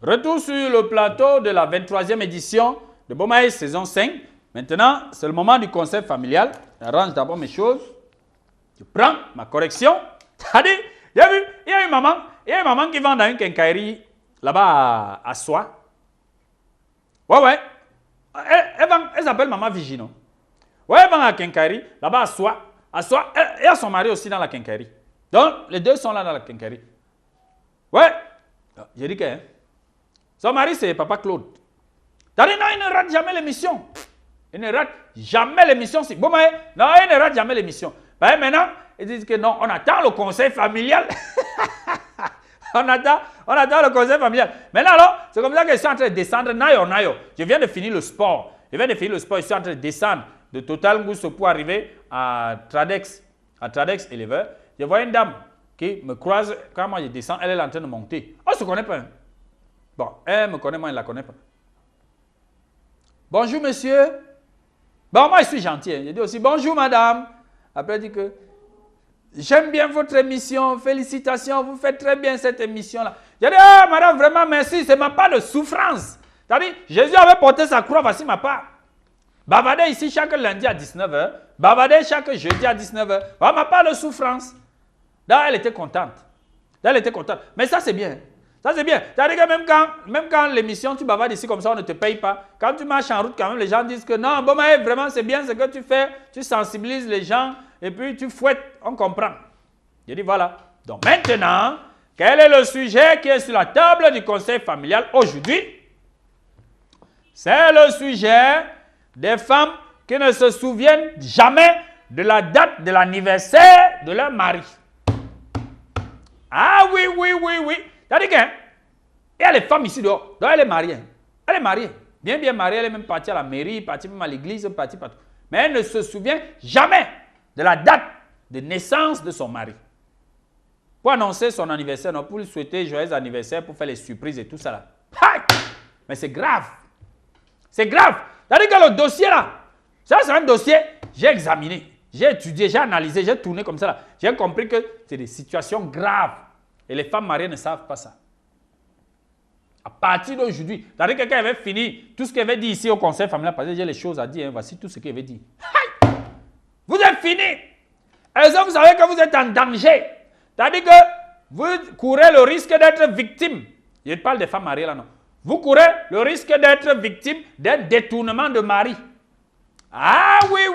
Retour sur le plateau de la 23e édition de Bomaye saison 5. Maintenant, c'est le moment du conseil familial. J'arrange d'abord mes choses. Je prends ma correction. C'est-à-dire, il y a une maman qui vend dans une quincaillerie là-bas à Soie. Ouais. Elle s'appelle Maman Vigino. Ouais, elle vend à la quincaillerie là-bas à Soie. Elle a son mari aussi dans la quincaillerie. Donc, les deux sont là dans la quincaillerie. Ouais. J'ai dit que... Hein? Son mari, c'est Papa Claude. T'as dit non, il ne rate jamais l'émission. Il ne rate jamais l'émission. Bon, mais non, il ne rate jamais l'émission. Ben, maintenant, ils disent que non, on attend le conseil familial. on attend le conseil familial. Maintenant, alors, c'est comme ça que je suis en train de descendre. Nayo. Je viens de finir le sport. Je suis en train de descendre de Total Ngusso pour arriver à Tradex Éleveur. Je vois une dame qui me croise. Quand moi je descends, elle est en train de monter. Oh, on ne se connaît pas. Hein? Bon, elle me connaît, moi, elle ne la connaît pas. Bonjour, monsieur. Bon, moi, je suis gentil. Hein. Je dis aussi, bonjour, madame. Après, elle dit que, j'aime bien votre émission. Félicitations, vous faites très bien cette émission-là. Je dis, ah, madame, vraiment, merci. C'est ma part de souffrance. C'est-à-dire, Jésus avait porté sa croix, voici ma part. Bavardez ici chaque lundi à 19h. Bavardez chaque jeudi à 19h. Voilà ma part de souffrance. Là, elle était contente. Mais ça, c'est bien. Ça, c'est bien. C'est-à-dire que même quand l'émission, tu bavardes ici comme ça, on ne te paye pas. Quand tu marches en route, quand même, les gens disent que non, bon, mais vraiment, c'est bien ce que tu fais. Tu sensibilises les gens et puis tu fouettes. On comprend. Je dis voilà. Donc maintenant, quel est le sujet qui est sur la table du conseil familial aujourd'hui? C'est le sujet des femmes qui ne se souviennent jamais de la date de l'anniversaire de leur mari. Ah oui. C'est-à-dire qu'il y a les femmes ici dehors. Donc elle est mariée. Bien mariée. Elle est même partie à la mairie, partie même à l'église, partie partout. Mais elle ne se souvient jamais de la date de naissance de son mari. Pour annoncer son anniversaire, non, pour lui souhaiter joyeux anniversaire, pour faire les surprises et tout ça là. Mais c'est grave. C'est grave. C'est-à-dire que le dossier là, ça c'est un dossier, j'ai examiné, j'ai étudié, j'ai analysé, j'ai tourné comme ça là. J'ai compris que c'est des situations graves. Et les femmes mariées ne savent pas ça. À partir d'aujourd'hui, c'est-à-dire que quelqu'un avait fini tout ce qu'il avait dit ici au conseil familial, parce que j'ai les choses à dire, hein, voici tout ce qu'il avait dit. Vous êtes fini. Et ça, vous savez que vous êtes en danger. C'est-à-dire que vous courez le risque d'être victime. Je parle des femmes mariées là, non. Vous courez le risque d'être victime d'un détournement de mari. Ah oui.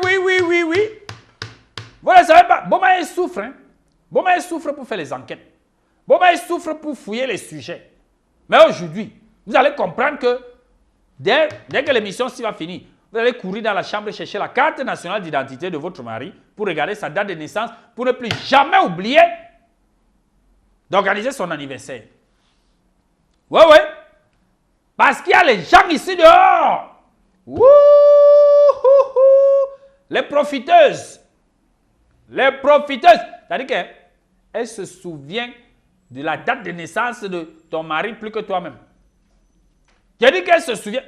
Vous ne savez pas. Bomaye souffre. Hein? Bomaye souffre pour faire les enquêtes. Bomaye souffre pour fouiller les sujets. Mais aujourd'hui, vous allez comprendre que dès que l'émission va finir, vous allez courir dans la chambre chercher la carte nationale d'identité de votre mari pour regarder sa date de naissance pour ne plus jamais oublier d'organiser son anniversaire. Ouais. Parce qu'il y a les gens ici dehors. Les profiteuses. C'est-à-dire qu'elle se souvient de la date de naissance de ton mari plus que toi-même. J'ai dit qu'elle se souvient.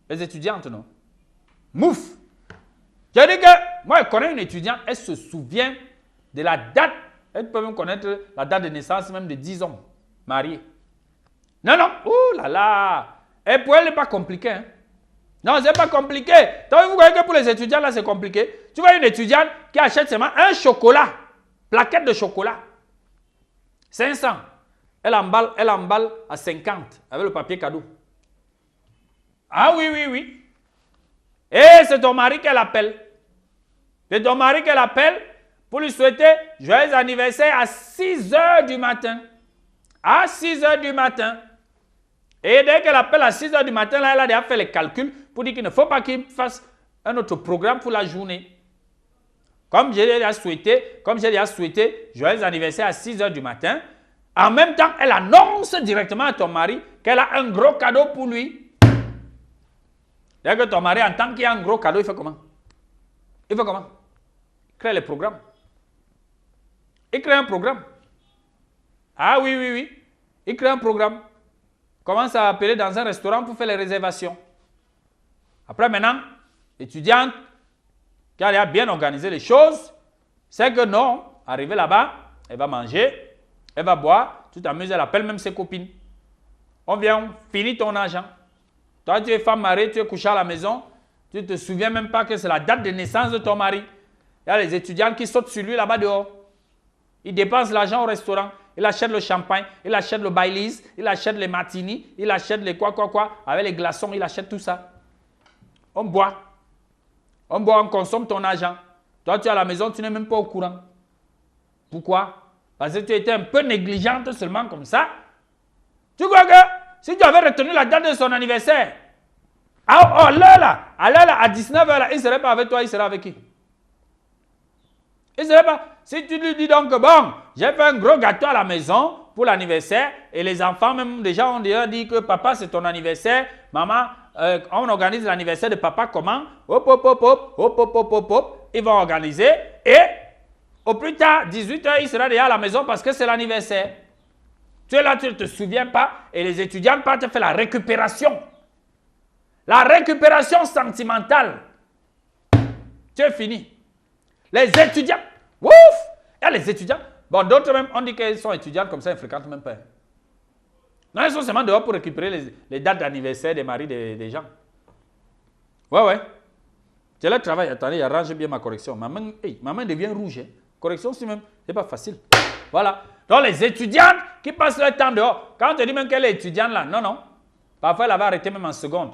Les étudiantes, non? Mouf. J'ai dit que moi, je connais une étudiante, elle se souvient de la date. Elle peut même connaître la date de naissance même de 10 hommes mariés. Non. Oh là là. Et pour elle, ce n'est pas compliqué. Hein? Non, ce n'est pas compliqué. Donc, vous voyez que pour les étudiants, là, c'est compliqué. Tu vois une étudiante qui achète seulement un chocolat, plaquette de chocolat. 500. Elle emballe à 50 avec le papier cadeau. Ah oui. Et c'est ton mari qu'elle appelle. C'est ton mari qu'elle appelle pour lui souhaiter joyeux anniversaire à 6 h du matin. À 6 h du matin. Et dès qu'elle appelle à 6 h du matin, là, elle a déjà fait les calculs pour dire qu'il ne faut pas qu'il fasse un autre programme pour la journée. Comme j'ai déjà souhaité joyeux anniversaire à 6 h du matin, en même temps, elle annonce directement à ton mari qu'elle a un gros cadeau pour lui. Dès que ton mari entend qu'il y a un gros cadeau, il fait comment? Il crée les programmes. Il crée un programme. Ah oui. Il crée un programme. Commence à appeler dans un restaurant pour faire les réservations. Après maintenant, l'étudiante qui a bien organisé les choses, c'est que non, arrivée là-bas, elle va manger, elle va boire, tu t'amuses, elle appelle même ses copines. On vient, on finit ton argent. Toi, tu es femme mariée, tu es couché à la maison. Tu ne te souviens même pas que c'est la date de naissance de ton mari. Il y a les étudiants qui sautent sur lui là-bas dehors. Il dépense l'argent au restaurant. Il achète le champagne, il achète le Baileys, il achète les martinis, il achète les quoi. Avec les glaçons, il achète tout ça. On boit. On boit, on consomme ton argent. Toi, tu es à la maison, tu n'es même pas au courant. Pourquoi? Parce que tu étais un peu négligente seulement comme ça. Tu crois que si tu avais retenu la date de son anniversaire, à l'heure là, à 19h là, il ne serait pas avec toi, il serait avec qui? Il ne serait pas. Si tu lui dis donc, bon, j'ai fait un gros gâteau à la maison pour l'anniversaire et les enfants même déjà ont déjà dit que papa c'est ton anniversaire, maman, on organise l'anniversaire de papa comment? Ils vont organiser et au plus tard, 18h, il sera déjà à la maison parce que c'est l'anniversaire. Tu es là, tu ne te souviens pas et les étudiants partent faire la récupération. La récupération sentimentale. Tu es fini. Les étudiants, ouf! Il y a les étudiants. Bon, d'autres même, on dit qu'ils sont étudiants comme ça, ils ne fréquentent même pas. Non, ils sont seulement dehors pour récupérer les dates d'anniversaire des maris des gens. Ouais. C'est le travail. Attendez, arrange bien ma correction. Ma main devient rouge. Hein. Correction, c'est même, c'est pas facile. Voilà. Donc, les étudiantes qui passent leur temps dehors, quand on te dit même qu'elle est étudiante là, non. Parfois, elle va arrêter même en seconde.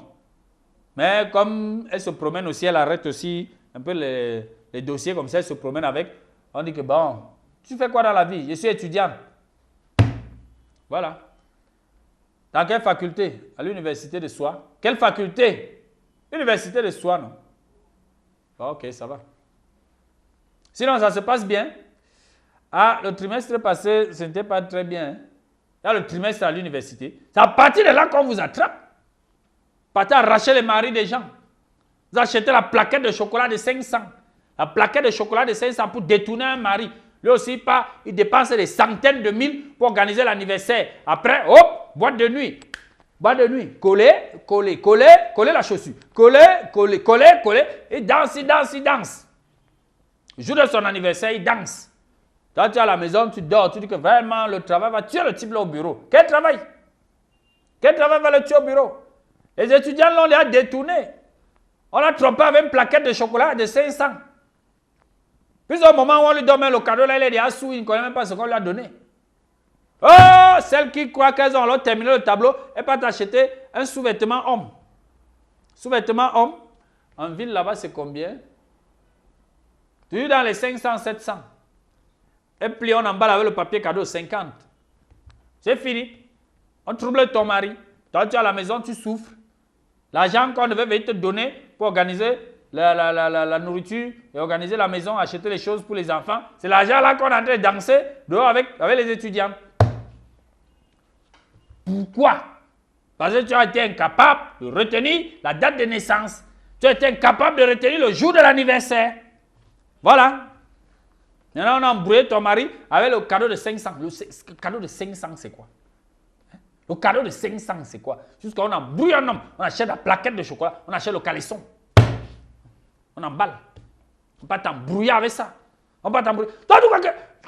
Mais comme elle se promène aussi, elle arrête aussi un peu les dossiers comme ça, elle se promène avec. On dit que bon, tu fais quoi dans la vie? Je suis étudiante. Voilà. Dans quelle faculté? À l'université de Soie. Quelle faculté? Université de Soie, non? Ok, ça va. Sinon, ça se passe bien. Ah, le trimestre passé, ce n'était pas très bien. Hein? Là, le trimestre à l'université. C'est à partir de là qu'on vous attrape. Partez arracher les maris des gens. Vous achetez la plaquette de chocolat de 500. La plaquette de chocolat de 500 pour détourner un mari. Lui aussi, il dépense des centaines de mille pour organiser l'anniversaire. Après, hop, boîte de nuit. Boîte de nuit. Coller la chaussure. Coller. Il danse. Le jour de son anniversaire, il danse. Toi, tu es à la maison, tu dors, tu dis que vraiment le travail va tuer le type là au bureau. Quel travail? Quel travail va le tuer au bureau? Les étudiants l'ont déjà détourné. On l'a trompé avec une plaquette de chocolat de 500. Puis au moment où on lui donne le cadeau, là, il est déjà sous, il ne connaît même pas ce qu'on lui a donné. Oh, celle qui croit qu'elles ont terminé le tableau, elle peut t'acheter un sous-vêtement homme. Sous-vêtement homme, en ville là-bas, c'est combien? Tu es dans les 500, 700. Et puis on emballe avec le papier cadeau 50. C'est fini. On trouble ton mari. Toi, tu es à la maison, tu souffres. L'argent qu'on devait te donner pour organiser la nourriture et organiser la maison, acheter les choses pour les enfants, c'est l'argent là qu'on est en train de danser dehors avec les étudiants. Pourquoi? Parce que tu as été incapable de retenir la date de naissance. Tu as été incapable de retenir le jour de l'anniversaire. Voilà. Maintenant, on a embrouillé ton mari avec le cadeau de 500. Le cadeau de 500, c'est quoi? Le cadeau de 500, c'est quoi? Jusqu'à on embrouille un homme. On achète la plaquette de chocolat. On achète le caleçon. On emballe. On ne peut pas t'embrouiller avec ça. On ne peut pas t'embrouiller. Toi,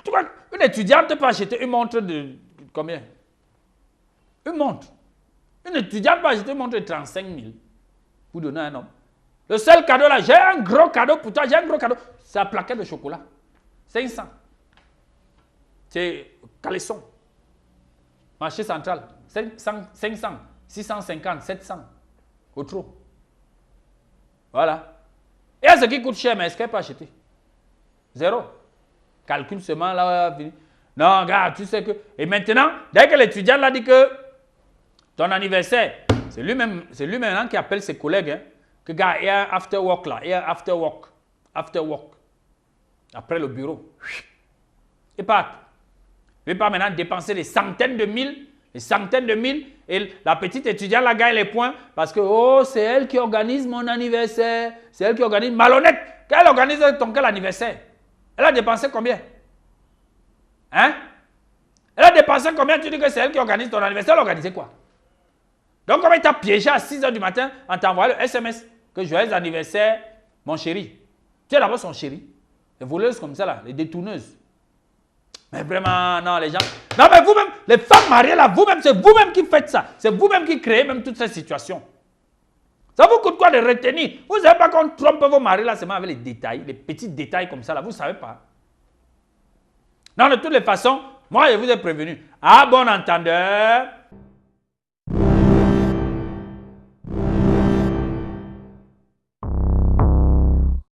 tu crois qu'une étudiante peut acheter une montre de combien? Une montre. Une étudiante peut acheter une montre de 35 000 pour donner à un homme. Le seul cadeau là, j'ai un gros cadeau pour toi, j'ai un gros cadeau. C'est la plaquette de chocolat. 500. C'est caleçon. Marché central. 500, 650, 700. Au trop. Voilà. Et à ce qui coûte cher, mais est-ce qu'elle peut acheter? Zéro. Calcule seulement là. Non, regarde, tu sais que. Et maintenant, dès que l'étudiant l'a dit que ton anniversaire, c'est lui-même qui appelle ses collègues. Hein, que gars, il y a un after work là. Il y a un after work. After work. Après le bureau. Et part. Il ne va pas maintenant dépenser des centaines de mille. Des centaines de mille. Et la petite étudiante la gagne les points parce que oh, c'est elle qui organise mon anniversaire. C'est elle qui organise. Malhonnête. Qu'elle organise ton quel anniversaire? Elle a dépensé combien? Hein? Elle a dépensé combien? Tu dis que c'est elle qui organise ton anniversaire. Elle a organisé quoi? Donc, comme elle t'a piégé à 6 h du matin en t'envoyant le SMS que joyeux anniversaire, mon chéri. Tu es d'abord son chéri. Les voleuses comme ça, là, les détourneuses. Mais vraiment, non, les gens... Non, mais vous-même, les femmes mariées là, vous-même, c'est vous-même qui faites ça. C'est vous-même qui créez même toute cette situation. Ça vous coûte quoi de retenir? Vous ne savez pas qu'on trompe vos maris là seulement avec les détails, les petits détails comme ça là, vous ne savez pas. Non, de toutes les façons, moi je vous ai prévenu. À bon entendeur,